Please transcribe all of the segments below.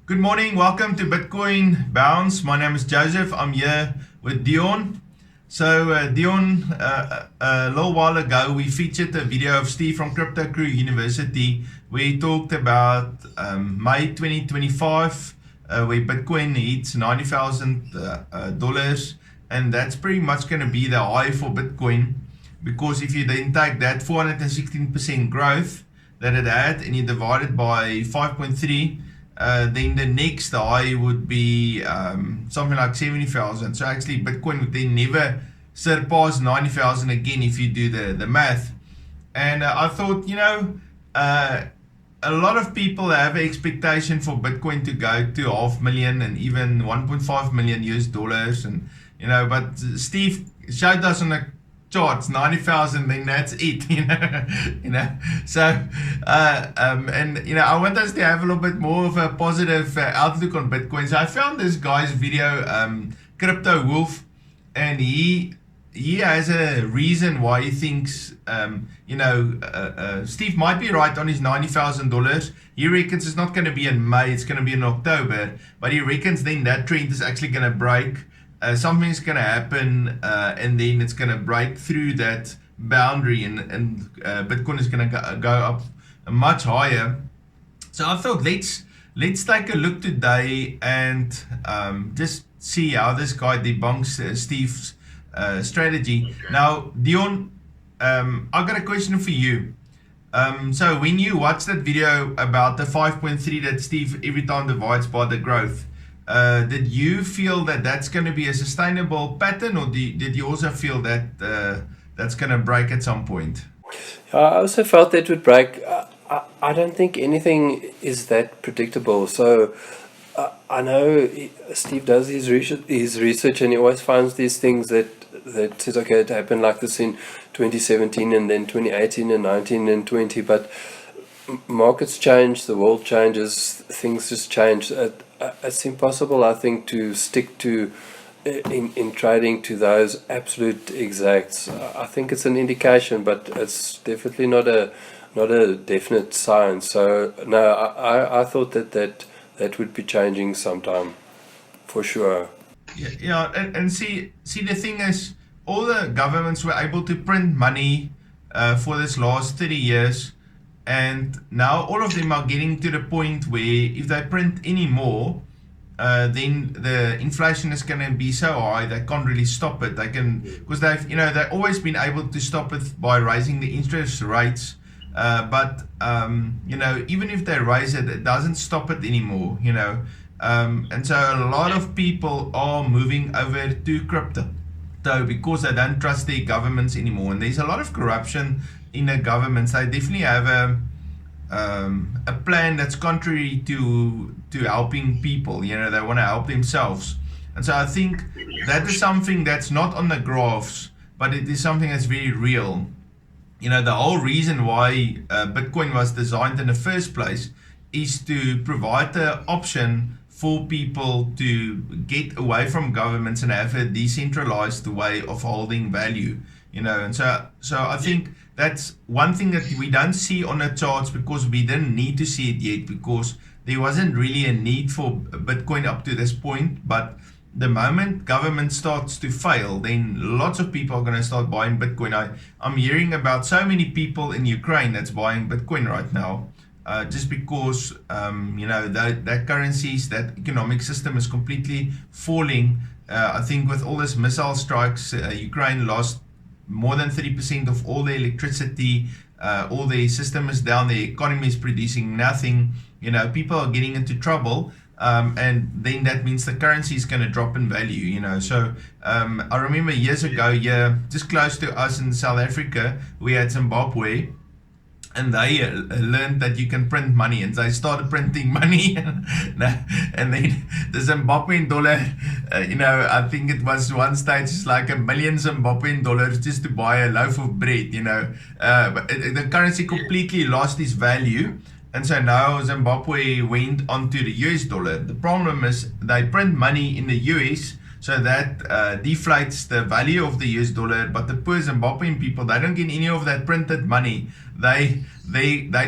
Good morning. Welcome to Bitcoin Bounce. My name is Joseph. I'm here with Dion. Dion, a little while ago, we featured a video of Steve from Crypto Crew University. We talked about May 2025, where Bitcoin hits $90,000, and that's pretty much going to be the high for Bitcoin. Because if you then take that 416% growth that it had and you divide it by 5.3, then the next high would be something like 70,000. So actually Bitcoin would then never surpass 90,000 again if you do the math. And I thought, a lot of people have an expectation for Bitcoin to go to $500,000 and even 1.5 million US dollars. And, but Steve showed us on the charts 90,000, then that's it. So I want us to have a little bit more of a positive outlook on Bitcoin. So I found this guy's video, Crypto Wolf, and he has a reason why he thinks Steve might be right on his $90,000. He reckons it's not going to be in May, it's going to be in October, but he reckons then that trend is actually going to break. Something's going to happen, and then it's going to break through that boundary, and Bitcoin is going to go up much higher. So I thought let's take a look today and just see how this guy debunks Steve's strategy. Now, Dion, I got a question for you. So when you watch that video about the 5.3 that Steve every time divides by the growth, did you feel that that's going to be a sustainable pattern, or did you also feel that that's going to break at some point? I also felt that would break. I don't think anything is that predictable. So I know Steve does his research, and he always finds these things that says, okay, it happened like this in 2017 and then 2018 and 19 and 20. But markets change, the world changes, things just change. It's impossible, I think, to stick to in trading to those absolute exacts. I think it's an indication, but it's definitely not a definite science. So no, I thought that would be changing sometime, for sure. Yeah, and see the thing is, all the governments were able to print money for this last 30 years. And now all of them are getting to the point where if they print any more, then the inflation is going to be so high they can't really stop it. They can, because they've always been able to stop it by raising the interest rates. But even if they raise it, it doesn't stop it anymore. And so a lot of people are moving over to crypto because they don't trust their governments anymore. And there's a lot of corruption in the governments. They definitely have a plan that's contrary to helping people. They want to help themselves. And so I think that is something that's not on the graphs, but it is something that's very real. The whole reason why Bitcoin was designed in the first place is to provide the option for people to get away from governments and have a decentralized way of holding value. And so I think that's one thing that we don't see on the charts because we didn't need to see it yet, because there wasn't really a need for Bitcoin up to this point. But the moment government starts to fail, then lots of people are going to start buying Bitcoin. I'm hearing about so many people in Ukraine that's buying Bitcoin right now, just because that currencies, that economic system is completely falling. I think with all this missile strikes, Ukraine lost more than 30% of all the electricity. All the system is down. The economy is producing nothing. People are getting into trouble. And then that means the currency is going to drop in value. So I remember years ago, just close to us in South Africa, we had Zimbabwe, and they learned that you can print money, and they started printing money. And then the Zimbabwean dollar, I think it was one stage it's like $1 million Zimbabwean dollars just to buy a loaf of bread. But the currency completely lost its value. And so now Zimbabwe went onto the US dollar. The problem is they print money in the US, So that deflates the value of the US dollar. But the poor Zimbabwean people, they don't get any of that printed money. They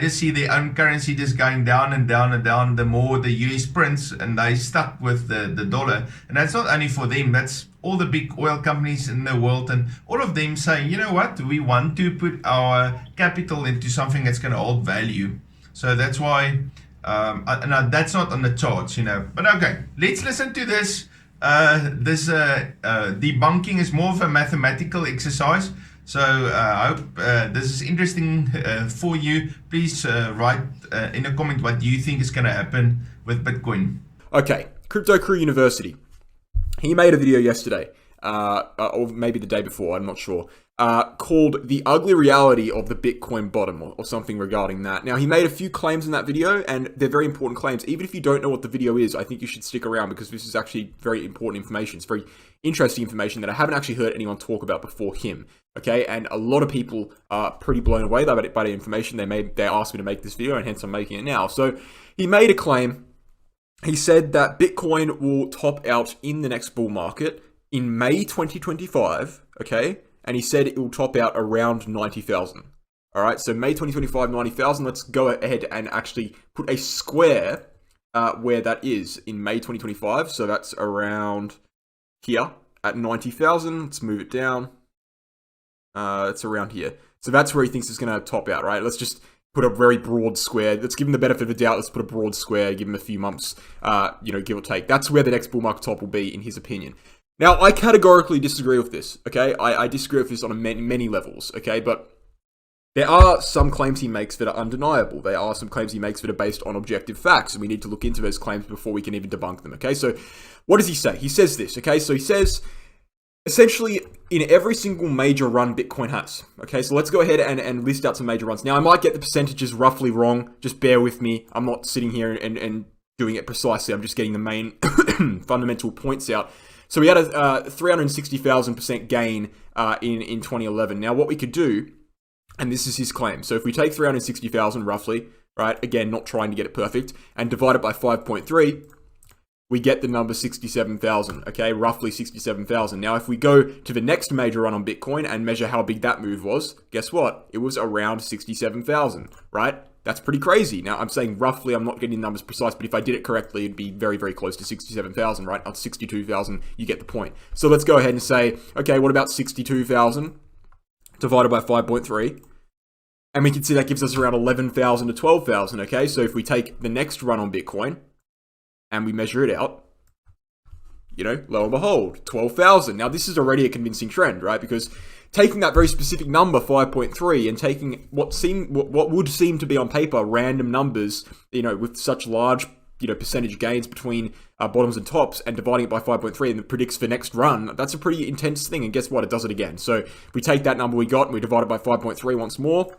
just see their own currency just going down and down and down the more the US prints, and they stuck with the dollar. And that's not only for them, that's all the big oil companies in the world, and all of them saying, you know what, we want to put our capital into something that's going to hold value. So that's why, no, that's not on the charts, you know. But okay, let's listen to this. This debunking is more of a mathematical exercise. So I hope this is interesting for you. Please write in a comment what you think is going to happen with Bitcoin. Okay, Crypto Crew University. He made a video yesterday, or maybe the day before, I'm not sure, called The Ugly Reality of the Bitcoin Bottom, or something regarding that. Now, he made a few claims in that video, and they're very important claims. Even if you don't know what the video is, I think you should stick around, because this is actually very important information. It's very interesting information that I haven't actually heard anyone talk about before him. Okay, and a lot of people are pretty blown away by the information they asked me to make this video, and hence I'm making it now. So he made a claim. He said that Bitcoin will top out in the next bull market in May 2025, okay? And he said it will top out around 90,000. All right, so May 2025, 90,000. Let's go ahead and actually put a square where that is in May 2025. So that's around here at 90,000. Let's move it down. It's around here. So that's where he thinks it's going to top out, right? Let's just put a very broad square. Let's give him the benefit of the doubt. Let's put a broad square, give him a few months, give or take. That's where the next bull market top will be, in his opinion. Now, I categorically disagree with this, okay? I disagree with this on many levels, okay? But there are some claims he makes that are undeniable. There are some claims he makes that are based on objective facts, and we need to look into those claims before we can even debunk them, okay? So what does he say? He says this, okay? So he says, essentially, in every single major run Bitcoin has. Okay, so let's go ahead and list out some major runs. Now, I might get the percentages roughly wrong. Just bear with me. I'm not sitting here and doing it precisely. I'm just getting the main fundamental points out. So we had a 360,000% gain in 2011. Now, what we could do, and this is his claim. So if we take 360,000 roughly, right, again, not trying to get it perfect, and divide it by 5.3, we get the number 67,000, okay? Roughly 67,000. Now, if we go to the next major run on Bitcoin and measure how big that move was, guess what? It was around 67,000, right? That's pretty crazy. Now, I'm saying roughly, I'm not getting the numbers precise, but if I did it correctly, it'd be very, very close to 67,000, right? Not 62,000, you get the point. So let's go ahead and say, okay, what about 62,000 divided by 5.3? And we can see that gives us around 11,000 to 12,000, okay? So if we take the next run on Bitcoin, and we measure it out, lo and behold, 12,000. Now, this is already a convincing trend, right? Because taking that very specific number, 5.3, and taking what would seem to be on paper random numbers, with such large, percentage gains between bottoms and tops, and dividing it by 5.3, and it predicts the next run, that's a pretty intense thing. And guess what? It does it again. So we take that number we got, and we divide it by 5.3 once more.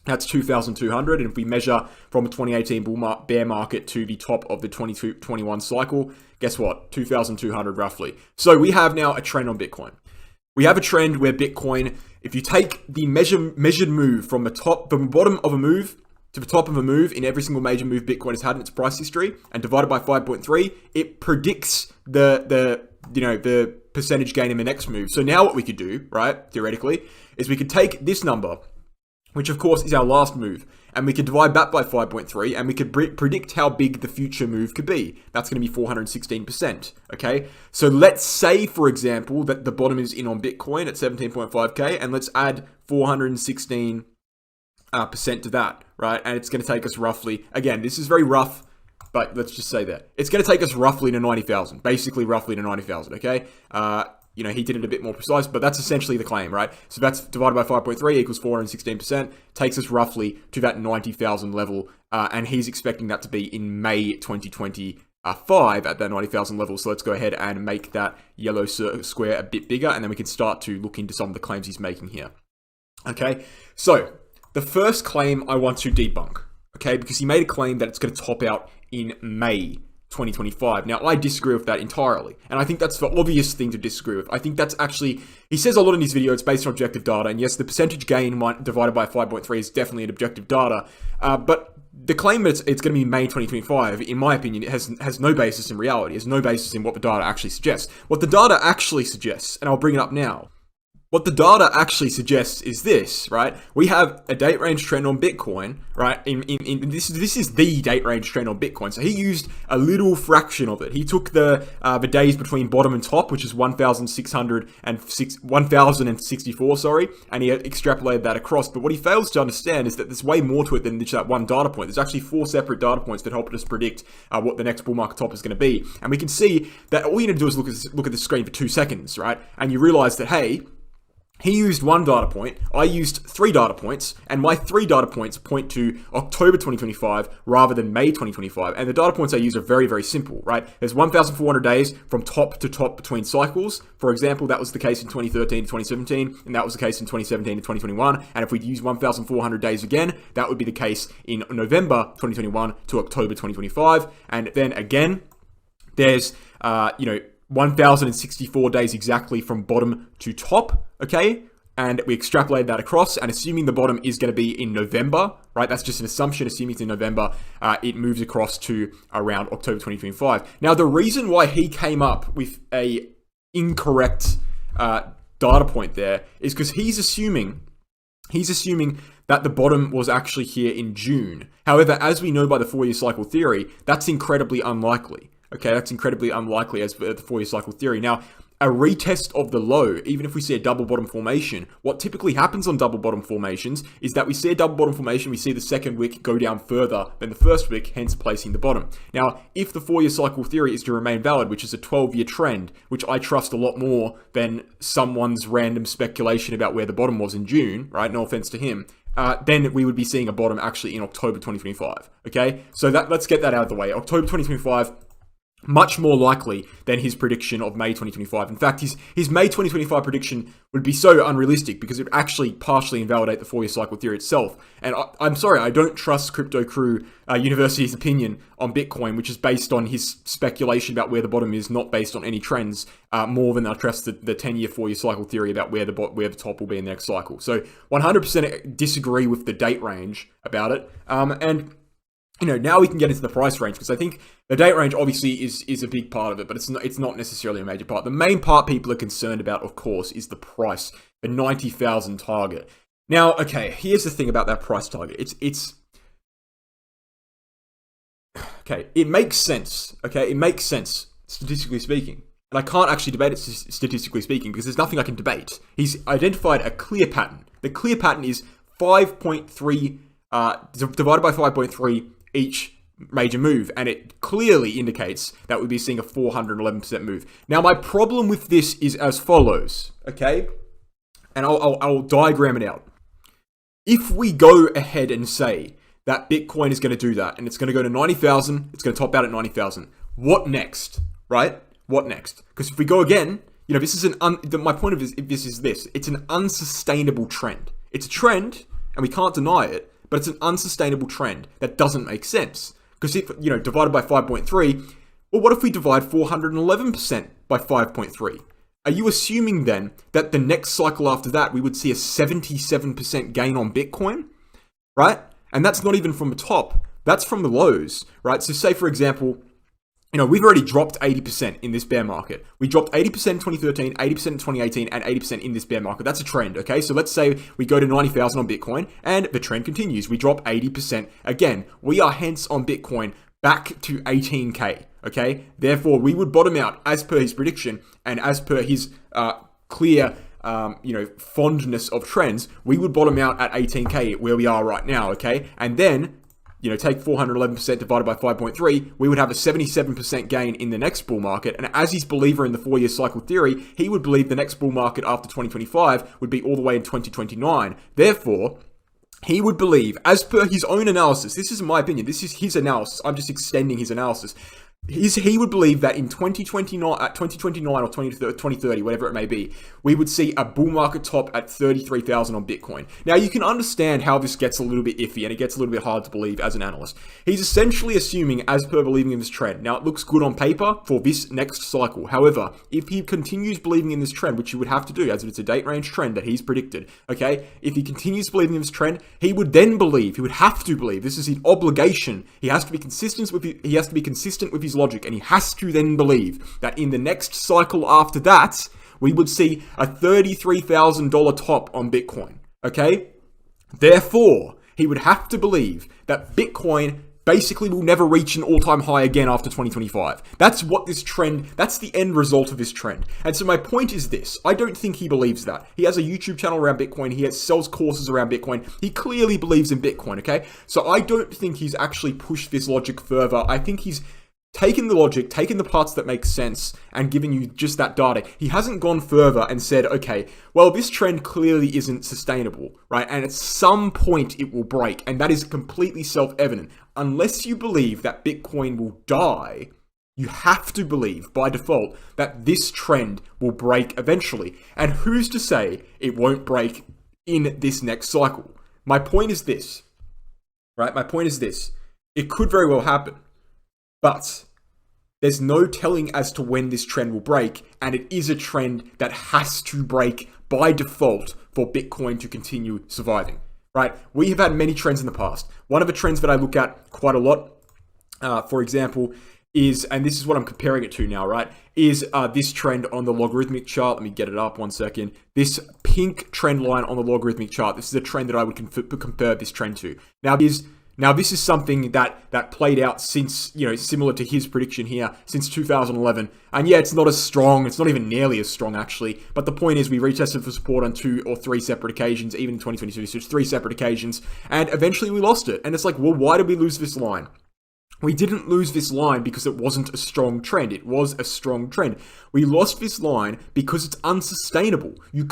That's 2,200, and if we measure from a 2018 bear market to the top of the 22-21 cycle, guess what? 2,200 roughly. So we have now a trend on Bitcoin. We have a trend where Bitcoin, if you take the measured move from the bottom of a move to the top of a move in every single major move Bitcoin has had in its price history, and divided by 5.3, it predicts the percentage gain in the next move. So now what we could do, right, theoretically, is we could take this number, which of course is our last move, and we could divide that by 5.3, and we could predict how big the future move could be. That's going to be 416%, okay? So let's say, for example, that the bottom is in on Bitcoin at 17.5k, and let's add 416% to that, right? And it's going to take us roughly, again, this is very rough, but let's just say that. It's going to take us roughly to 90,000, basically roughly to 90,000, okay? He did it a bit more precise, but that's essentially the claim, right? So that's divided by 5.3 equals 416%, takes us roughly to that 90,000 level, and he's expecting that to be in May 2025 at that 90,000 level. So let's go ahead and make that yellow square a bit bigger, and then we can start to look into some of the claims he's making here. Okay, so the first claim I want to debunk, okay, because he made a claim that it's going to top out in May 2025. Now, I disagree with that entirely, and I think that's the obvious thing to disagree with. I think that's actually, he says a lot in his video, it's based on objective data, and yes, the percentage gain divided by 5.3 is definitely an objective data, but the claim that it's going to be May 2025, in my opinion, it has no basis in reality. It has no basis in what the data actually suggests. What the data actually suggests, and I'll bring it up now. What the data actually suggests is this, right? We have a date range trend on Bitcoin, right? This is the date range trend on Bitcoin. So he used a little fraction of it. He took the days between bottom and top, which is 1,064, sorry, and he extrapolated that across. But what he fails to understand is that there's way more to it than just that one data point. There's actually 4 separate data points that help us predict what the next bull market top is going to be. And we can see that all you need to do is look at the screen for 2 seconds, right? And you realize that, hey, he used 1 data point, I used 3 data points, and my 3 data points point to October 2025 rather than May 2025. And the data points I use are very, very simple, right? There's 1,400 days from top to top between cycles. For example, that was the case in 2013 to 2017, and that was the case in 2017 to 2021. And if we use 1,400 days again, that would be the case in November 2021 to October 2025. And then again, there's, 1,064 days exactly from bottom to top, okay? And we extrapolate that across, and assuming the bottom is going to be in November, right? That's just an assumption. Assuming it's in November, it moves across to around October 2025. Now, the reason why he came up with a incorrect data point there is because he's assuming that the bottom was actually here in June. However, as we know by the 4-year cycle theory, that's incredibly unlikely. Okay, that's incredibly unlikely as per the 4-year cycle theory. Now, a retest of the low, even if we see a double bottom formation, what typically happens on double bottom formations is that we see a double bottom formation, we see the second wick go down further than the first wick, hence placing the bottom. Now, if the 4-year cycle theory is to remain valid, which is a 12-year trend, which I trust a lot more than someone's random speculation about where the bottom was in June, right? No offense to him. Then we would be seeing a bottom actually in October 2025. Okay, so let's get that out of the way. October 2025. Much more likely than his prediction of May 2025. In fact, his May 2025 prediction would be so unrealistic because it would actually partially invalidate the 4-year cycle theory itself. And I'm sorry, I don't trust Crypto Crew University's opinion on Bitcoin, which is based on his speculation about where the bottom is, not based on any trends, more than I trust the 10-year 4-year cycle theory about where the top will be in the next cycle. So 100% disagree with the date range about it. And now we can get into the price range, because I think the date range obviously is a big part of it, but it's not necessarily a major part. The main part people are concerned about, of course, is the price, the 90,000 target. Now, okay, here's the thing about that price target. It's okay, it makes sense. Okay, it makes sense statistically speaking. And I can't actually debate it statistically speaking because there's nothing I can debate. He's identified a clear pattern. The clear pattern is 5.3 divided by 5.3 each major move, and it clearly indicates that we'd be seeing a 411% move. Now, my problem with this is as follows, okay? And I'll diagram it out. If we go ahead and say that Bitcoin is going to do that, and it's going to go to 90,000, it's going to top out at 90,000, what next, right? What next? Because if we go again, this is my point of this is this. It's an unsustainable trend. It's a trend, and we can't deny it, but it's an unsustainable trend that doesn't make sense. Because if, divided by 5.3, well, what if we divide 411% by 5.3? Are you assuming then that the next cycle after that, we would see a 77% gain on Bitcoin, right? And that's not even from the top. That's from the lows, right? So say, for example, we've already dropped 80% in this bear market. We dropped 80% in 2013, 80% in 2018, and 80% in this bear market. That's a trend, okay? So let's say we go to 90,000 on Bitcoin, and the trend continues. We drop 80% again. We are hence on Bitcoin back to 18K, okay? Therefore, we would bottom out as per his prediction, and as per his clear fondness of trends, we would bottom out at 18K where we are right now, okay? And then take 411% divided by 5.3, we would have a 77% gain in the next bull market. And as his believer in the 4-year cycle theory, he would believe the next bull market after 2025 would be all the way in 2029. Therefore, he would believe, as per his own analysis, this isn't my opinion, this is his analysis, I'm just extending his analysis. he would believe that in 2029 or 2030, whatever it may be, we would see a bull market top at 33,000 on Bitcoin. Now, you can understand how this gets a little bit iffy and it gets a little bit hard to believe as an analyst. He's essentially assuming, as per believing in this trend. Now, it looks good on paper for this next cycle. However, if he continues believing in this trend, which he would have to do, as it's a date range trend that he's predicted, okay? If he continues believing in this trend, he would have to believe, this is his obligation. He has to be consistent with his logic, and he has to then believe that in the next cycle after that, we would see a $33,000 top on Bitcoin, okay? Therefore, he would have to believe that Bitcoin basically will never reach an all-time high again after 2025. That's the end result of this trend. And so my point is this, I don't think he believes that. He has a YouTube channel around Bitcoin, he sells courses around Bitcoin, he clearly believes in Bitcoin, okay? So I don't think he's actually pushed this logic further. I think he's taken the logic, taken the parts that make sense, and given you just that data. He hasn't gone further and said, okay, well, this trend clearly isn't sustainable, right? And at some point it will break, and that is completely self-evident. Unless you believe that Bitcoin will die, you have to believe by default that this trend will break eventually. And who's to say it won't break in this next cycle? My point is this, right? My point is this. It could very well happen. But there's no telling as to when this trend will break, and it is a trend that has to break by default for Bitcoin to continue surviving, right? We have had many trends in the past. One of the trends that I look at quite a lot, for example, is, and this is what I'm comparing it to now, right, is this trend on the logarithmic chart. Let me get it up 1 second. This pink trend line on the logarithmic chart, this is a trend that I would compare this trend to. Now, this is something that played out since, similar to his prediction here, since 2011. And yeah, it's not as strong. It's not even nearly as strong, actually. But the point is, we retested for support on 2 or 3 separate occasions, even in 2022. So it's 3 separate occasions. And eventually we lost it. And it's like, well, why did we lose this line? We didn't lose this line because it wasn't a strong trend. It was a strong trend. We lost this line because it's unsustainable. You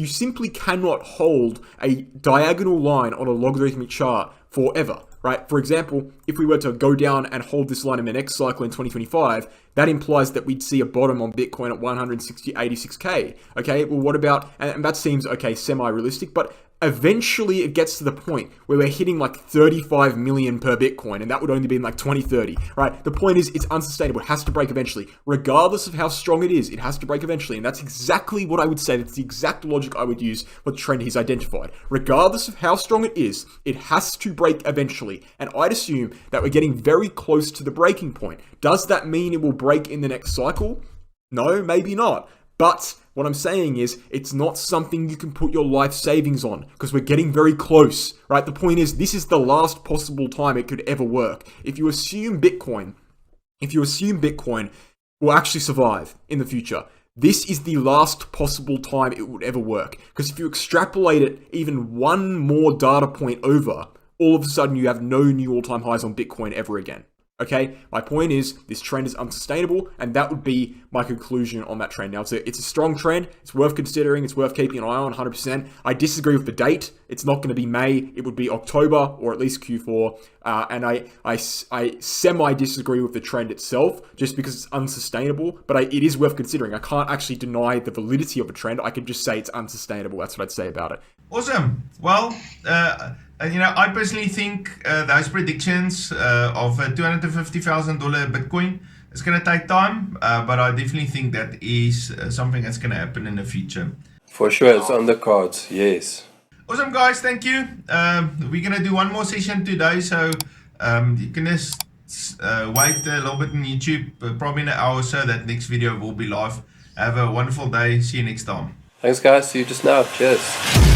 simply cannot hold a diagonal line on a logarithmic chart forever, right? For example, if we were to go down and hold this line in the next cycle in 2025, that implies that we'd see a bottom on Bitcoin at 186K. Okay, well, what about, and that seems, okay, semi-realistic, but eventually it gets to the point where we're hitting like 35 million per Bitcoin, and that would only be in like 2030, right? The point is, it's unsustainable. It has to break eventually. Regardless of how strong it is, it has to break eventually. And that's exactly what I would say. That's the exact logic I would use for the trend he's identified. Regardless of how strong it is, it has to break eventually. And I'd assume that we're getting very close to the breaking point. Does that mean it will break in the next cycle? No, maybe not. But what I'm saying is, it's not something you can put your life savings on, because we're getting very close, right? The point is, this is the last possible time it could ever work. If you assume Bitcoin will actually survive in the future, this is the last possible time it would ever work. Because if you extrapolate it even one more data point over, all of a sudden you have no new all-time highs on Bitcoin ever again. Okay, my point is, this trend is unsustainable, and that would be my conclusion on that trend. Now, it's a strong trend. It's worth considering. It's worth keeping an eye on 100%. I disagree with the date. It's not going to be May. It would be October, or at least Q4. And I semi-disagree with the trend itself, just because it's unsustainable, but it is worth considering. I can't actually deny the validity of a trend. I can just say it's unsustainable. That's what I'd say about it. Awesome. Well, I personally think those predictions of $250,000 Bitcoin, it's going to take time, but I definitely think that is something that's going to happen in the future. For sure, it's on the cards, yes. Awesome, guys. Thank you. We're going to do one more session today, so you can just wait a little bit on YouTube, probably in an hour or so. That next video will be live. Have a wonderful day. See you next time. Thanks, guys. See you just now. Cheers.